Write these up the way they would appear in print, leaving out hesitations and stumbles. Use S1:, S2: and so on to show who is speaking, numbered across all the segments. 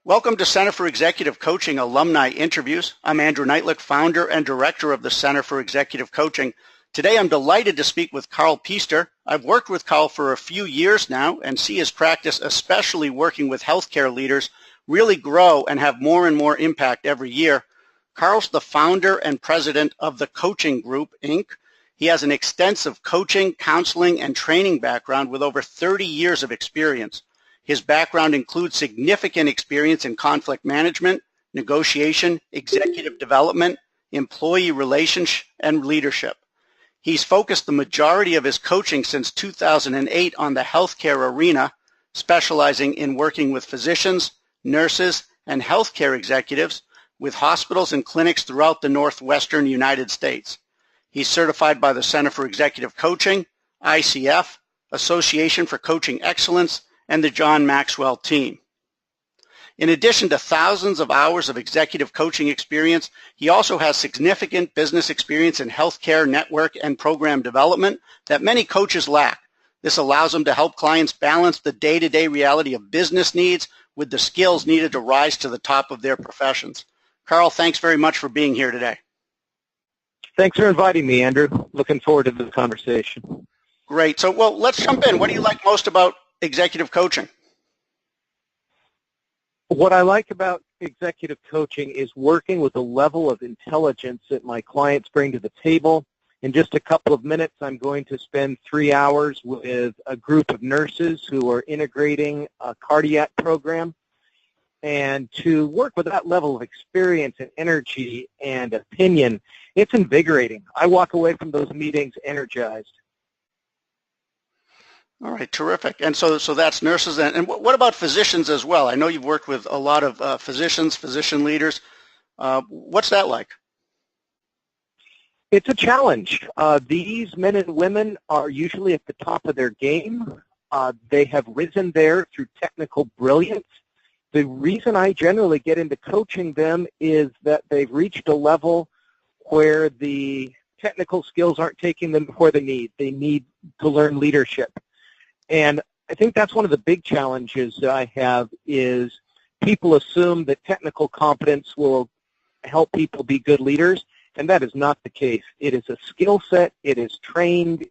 S1: Welcome to Center for Executive Coaching Alumni Interviews. I'm Andrew Neitlich, founder and director of the Center for Executive Coaching. Today I'm delighted to speak with Karl Pister. I've worked with Karl for a few years now and see his practice, especially working with healthcare leaders, really grow and have more and more impact every year. Karl's the founder and president of the Coaching Group, Inc. He has an extensive coaching, counseling, and training background with over 30 years of experience. His background includes significant experience in conflict management, negotiation, executive development, employee relations, and leadership. He's focused the majority of his coaching since 2008 on the healthcare arena, specializing in working with physicians, nurses, and healthcare executives with hospitals and clinics throughout the Northwestern United States. He's certified by the Center for Executive Coaching, ICF, Association for Coaching Excellence, and the John Maxwell team. In addition to thousands of hours of executive coaching experience, he also has significant business experience in healthcare network and program development that many coaches lack. This allows them to help clients balance the day-to-day reality of business needs with the skills needed to rise to the top of their professions. Karl, thanks very much for being here today.
S2: Thanks for inviting me, Andrew. Looking forward to the conversation.
S1: Great. So, well, let's jump in. What do you like most about executive coaching?
S2: What I like about executive coaching is working with the level of intelligence that my clients bring to the table. In just a couple of minutes, I'm going to spend 3 hours with a group of nurses who are integrating a cardiac program. And to work with that level of experience and energy and opinion, it's invigorating. I walk away from those meetings energized.
S1: All right, terrific. And so that's nurses. And what about physicians as well? I know you've worked with a lot of physicians, physician leaders. What's that like?
S2: It's a challenge. These men and women are usually at the top of their game. They have risen there through technical brilliance. The reason I generally get into coaching them is that they've reached a level where the technical skills aren't taking them where they need. They need to learn leadership. And I think that's one of the big challenges that I have is people assume that technical competence will help people be good leaders, and that is not the case. It is a skill set. It is trained.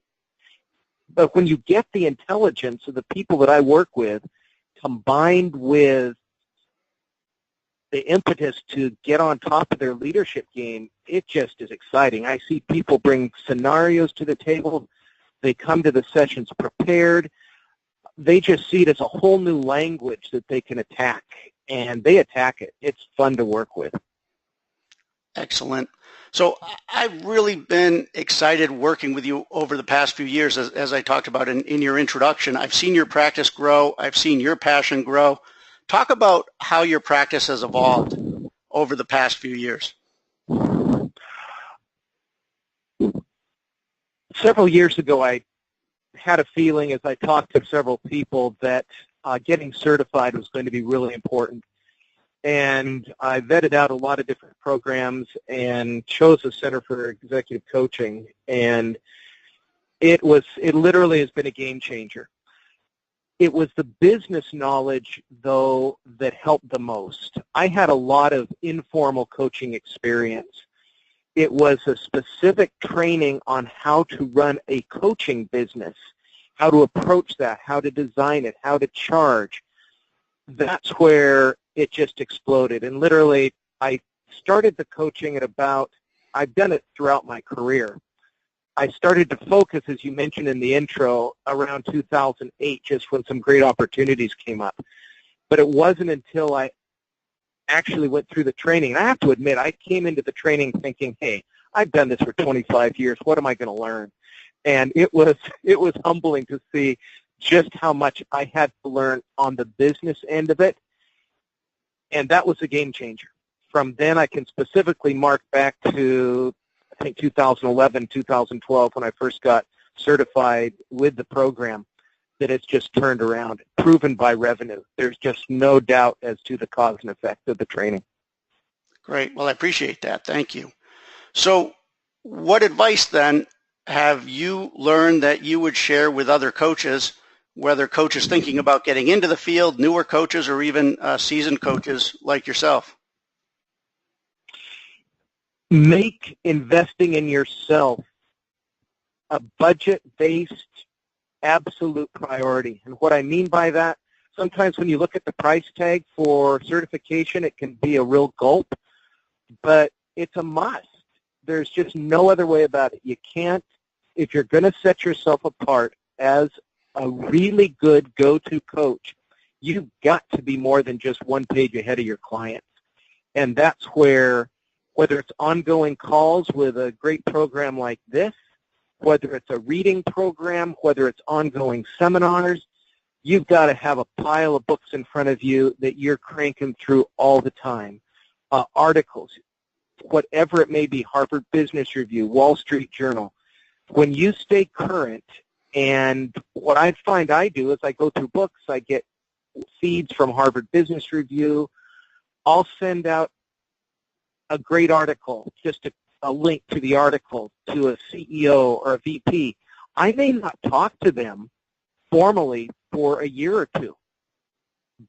S2: But when you get the intelligence of the people that I work with combined with the impetus to get on top of their leadership game, it just is exciting. I see people bring scenarios to the table. They come to the sessions prepared. They just see it as a whole new language that they can attack, and they attack it. It's fun to work with.
S1: Excellent. So I've really been excited working with you over the past few years, as I talked about in your introduction. I've seen your practice grow. I've seen your passion grow. Talk about how your practice has evolved over the past few years.
S2: Several years ago, I had a feeling as I talked to several people that getting certified was going to be really important. And I vetted out a lot of different programs and chose the Center for Executive Coaching. And it literally has been a game changer. It was the business knowledge, though, that helped the most. I had a lot of informal coaching experience. It was a specific training on how to run a coaching business, how to approach that, how to design it, how to charge. That's where it just exploded. And literally, I started the coaching at I've done it throughout my career. I started to focus, as you mentioned in the intro, around 2008, just when some great opportunities came up. But it wasn't until I actually went through the training. And I have to admit, I came into the training thinking, hey, I've done this for 25 years. What am I going to learn? And it was humbling to see just how much I had to learn on the business end of it. And that was a game changer. From then, I can specifically mark back to, I think, 2011, 2012, when I first got certified with the program, that it's just turned around, proven by revenue. There's just no doubt as to the cause and effect of the training.
S1: Great. Well, I appreciate that. Thank you. So what advice then have you learned that you would share with other coaches whether coaches thinking about getting into the field, newer coaches, or even seasoned coaches like yourself?
S2: Make investing in yourself a budget-based absolute priority. And what I mean by that, sometimes when you look at the price tag for certification, it can be a real gulp, but it's a must. There's just no other way about it. You can't, if you're going to set yourself apart as a really good go-to coach, you've got to be more than just one page ahead of your clients. And that's where, whether it's ongoing calls with a great program like this, whether it's a reading program, whether it's ongoing seminars, you've got to have a pile of books in front of you that you're cranking through all the time. Articles, whatever it may be, Harvard Business Review, Wall Street Journal. When you stay current, and what I find I do is I go through books, I get feeds from Harvard Business Review, I'll send out a great article, just a link to the article to a CEO or a VP. I may not talk to them formally for a year or two,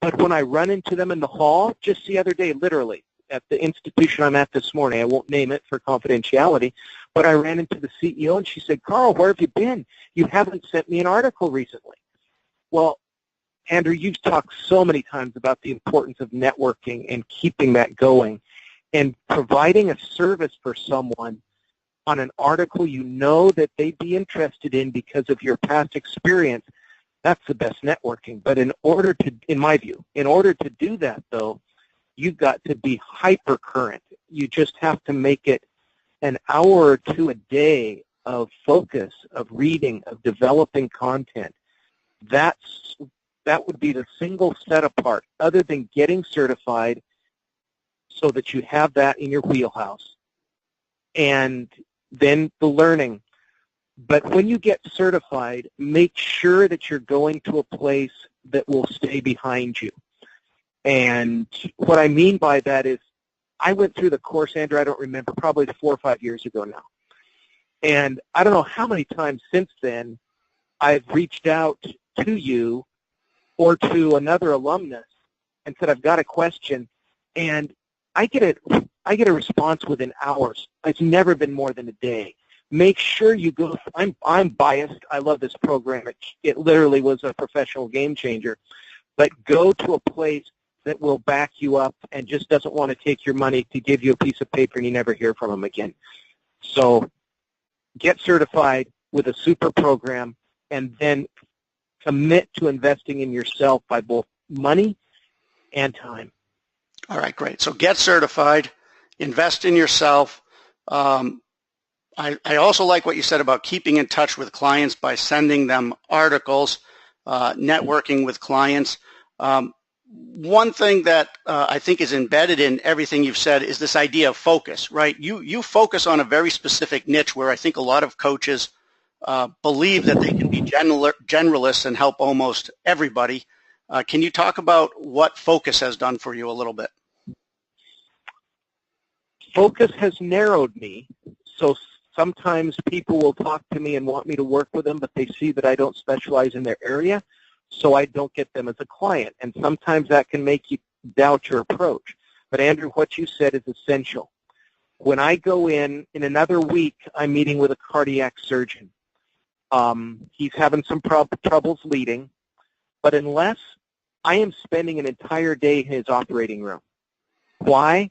S2: but when I run into them in the hall, just the other day, literally, at the institution I'm at this morning, I won't name it for confidentiality, but I ran into the CEO and she said, "Karl, where have you been? You haven't sent me an article recently." Well, Andrew, you've talked so many times about the importance of networking and keeping that going. And providing a service for someone on an article you know that they'd be interested in because of your past experience, that's the best networking. But in order to, in my view, in order to do that, though, you've got to be hyper current. You just have to make it an hour or two a day of focus, of reading, of developing content. That would be the single set apart, other than getting certified, so that you have that in your wheelhouse, and then the learning. But when you get certified, make sure that you're going to a place that will stay behind you. And what I mean by that is, I went through the course, Andrew, I don't remember, probably 4 or 5 years ago now. And I don't know how many times since then I've reached out to you or to another alumnus and said, I've got a question, and I get a response within hours. It's never been more than a day. Make sure you go. I'm biased. I love this program. It literally was a professional game changer. But go to a place that will back you up and just doesn't want to take your money to give you a piece of paper and you never hear from them again. So get certified with a super program, and then commit to investing in yourself by both money and time.
S1: All right, great. So get certified, invest in yourself. I also like what you said about keeping in touch with clients by sending them articles, networking with clients. One thing that I think is embedded in everything you've said is this idea of focus, right? You focus on a very specific niche where I think a lot of coaches believe that they can be generalists and help almost everybody. Can you talk about what focus has done for you a little bit?
S2: Focus has narrowed me. So sometimes people will talk to me and want me to work with them, but they see that I don't specialize in their area, so I don't get them as a client. And sometimes that can make you doubt your approach. But Andrew, what you said is essential. When I go in another week, I'm meeting with a cardiac surgeon. He's having some troubles leading, but unless I am spending an entire day in his operating room. Why?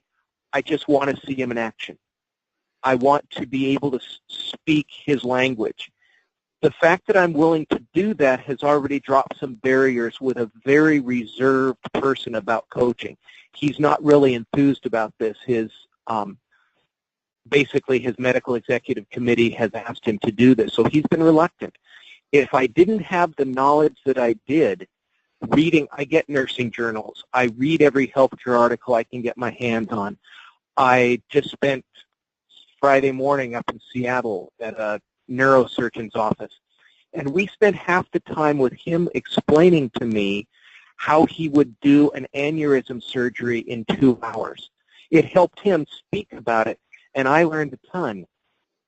S2: I just want to see him in action. I want to be able to speak his language. The fact that I'm willing to do that has already dropped some barriers with a very reserved person about coaching. He's not really enthused about this. Basically, his medical executive committee has asked him to do this, so he's been reluctant. If I didn't have the knowledge that I did, reading, I get nursing journals. I read every healthcare article I can get my hands on. I just spent Friday morning up in Seattle at a neurosurgeon's office, and we spent half the time with him explaining to me how he would do an aneurysm surgery in 2 hours. It helped him speak about it, and I learned a ton.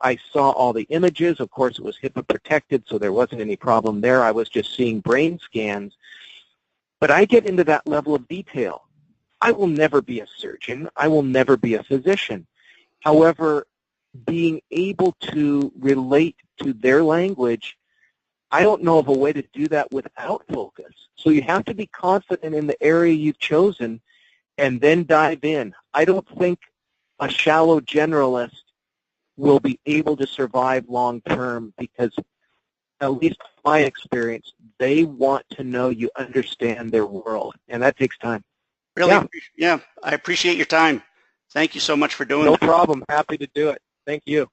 S2: I saw all the images. Of course, it was HIPAA protected, so there wasn't any problem there. I was just seeing brain scans. But I get into that level of detail. I will never be a surgeon. I will never be a physician. However, being able to relate to their language, I don't know of a way to do that without focus. So you have to be confident in the area you've chosen and then dive in. I don't think a shallow generalist will be able to survive long term because, at least from my experience, they want to know you understand their world, and that takes time.
S1: Really? Yeah, I appreciate your time. Thank you so much for doing
S2: No
S1: that.
S2: problem. Happy to do it. Thank you.